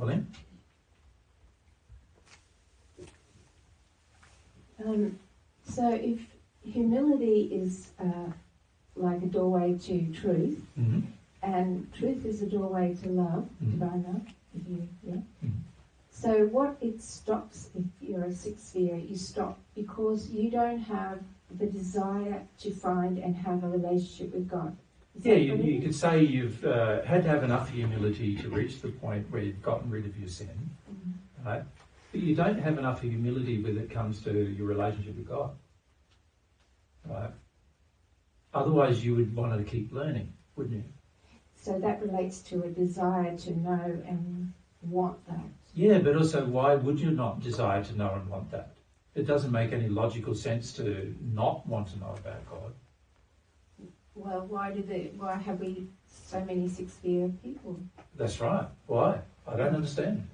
Colin? So if humility is like a doorway to truth, and truth is a doorway to love, divine love, So what it stops, if you're a sixth sphere, you stop because you don't have the desire to find and have a relationship with God. Yeah, you could say you've had to have enough humility to reach the point where you've gotten rid of your sin, right? But you don't have enough humility when it comes to your relationship with God, right? Otherwise you would want to keep learning, wouldn't you? So that relates to a desire to know and want that. Yeah, but also why would you not desire to know and want that? It doesn't make any logical sense to not want to know about God. Well, why have we so many six-sphere people? That's right. Why? I don't understand.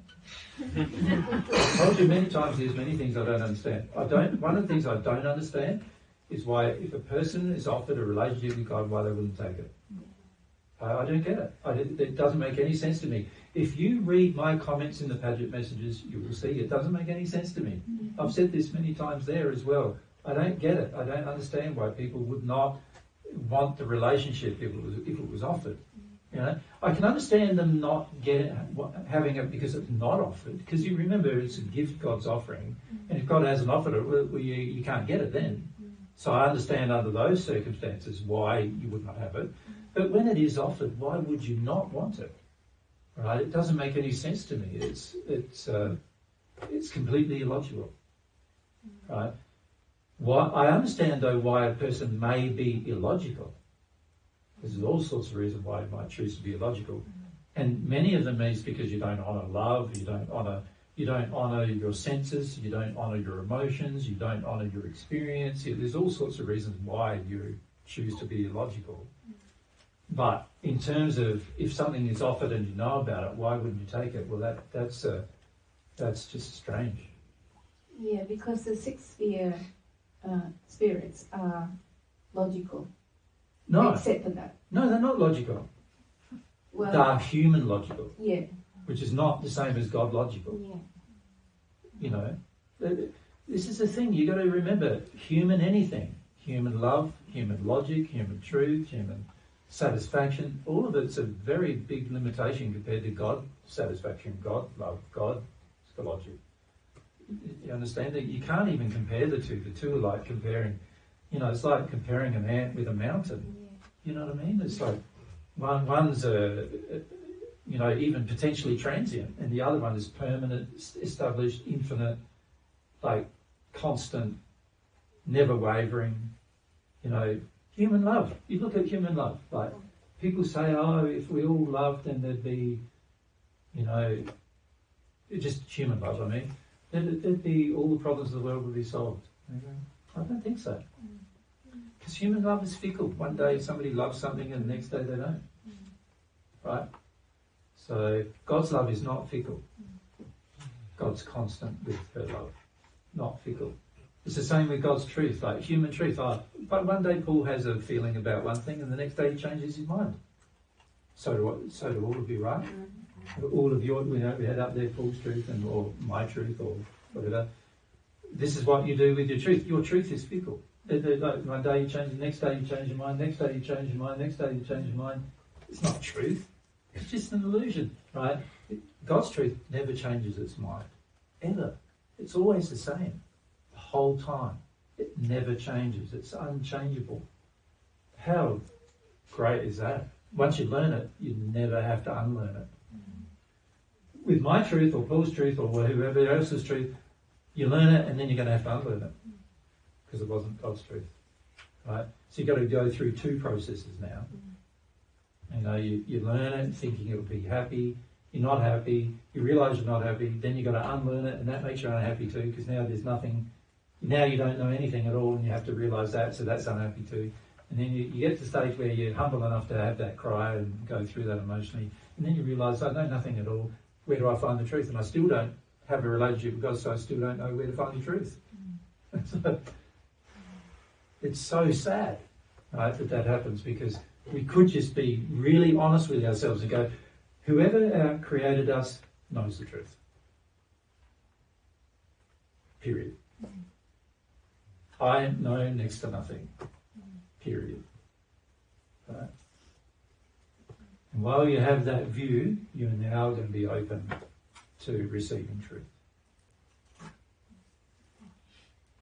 I've told you many times there's many things I don't understand. One of the things I don't understand is why if a person is offered a relationship with God, why they wouldn't take it. I don't get it. It doesn't make any sense to me. If you read my comments in the Paget messages, you will see it doesn't make any sense to me. I've said this many times there as well. I don't get it. I don't understand why people would not want the relationship if it was offered. You know, I can understand them not having it because it's not offered. Because you remember, it's a gift God's offering, and if God hasn't offered it, well, you can't get it then. So I understand under those circumstances why you would not have it. But when it is offered, why would you not want it? Right? It doesn't make any sense to me. It's completely illogical. Right? I understand though why a person may be illogical. There's all sorts of reasons why you might choose to be illogical, and many of them is because you don't honour love, you don't honour your senses, you don't honour your emotions, you don't honour your experience. There's all sorts of reasons why you choose to be illogical. But in terms of if something is offered and you know about it, why wouldn't you take it? Well, that's just strange. Yeah, because the six-sphere spirits are logical. No. Except for that. No, they're not logical. Well, they are human logical. Yeah. Which is not the same as God logical. Yeah. You know, this is the thing, you got to remember, human anything, human love, human logic, human truth, human satisfaction, all of it's a very big limitation compared to God satisfaction, God love, God logic. You understand that you can't even compare the two. The two are like comparing, it's like comparing an ant with a mountain. Yeah. You know what I mean? It's like one's even potentially transient, and the other one is permanent, established, infinite, like constant, never wavering. Human love. You look at human love. Like people say, oh, if we all loved, then there'd be, just human love. I mean, there'd be all the problems of the world would be solved. I don't think so. Because human love is fickle. One day somebody loves something and the next day they don't. Right? So God's love is not fickle. God's constant with her love, not fickle. It's the same with God's truth, like human truth. But one day Paul has a feeling about one thing and the next day he changes his mind. So do all of you, right? All of you, we had up there Paul's truth or my truth or whatever. This is what you do with your truth. Your truth is fickle. One day you change, the next day you change your mind, next day you change your mind, next day you change your mind. It's not truth. It's just an illusion, right? God's truth never changes its mind, ever. It's always the same, the whole time. It never changes. It's unchangeable. How great is that? Once you learn it, you never have to unlearn it. With my truth or Paul's truth or whoever else's truth, you learn it and then you're going to have to unlearn it because it wasn't God's truth, right? So you've got to go through two processes now. You learn it thinking it would be happy. You're not happy. You realise you're not happy. Then you've got to unlearn it, and that makes you unhappy too, because now there's nothing. Now you don't know anything at all, and you have to realise that, so that's unhappy too. And then you get to the stage where you're humble enough to have that cry and go through that emotionally, and then you realise, I know nothing at all. Where do I find the truth? And I still don't have a relationship with God, so I still don't know where to find the truth. So, it's so sad, right, that happens, because we could just be really honest with ourselves and go, whoever created us knows the truth. Period. I know next to nothing. Period. Right? And while you have that view, you're now going to be open to receiving truth.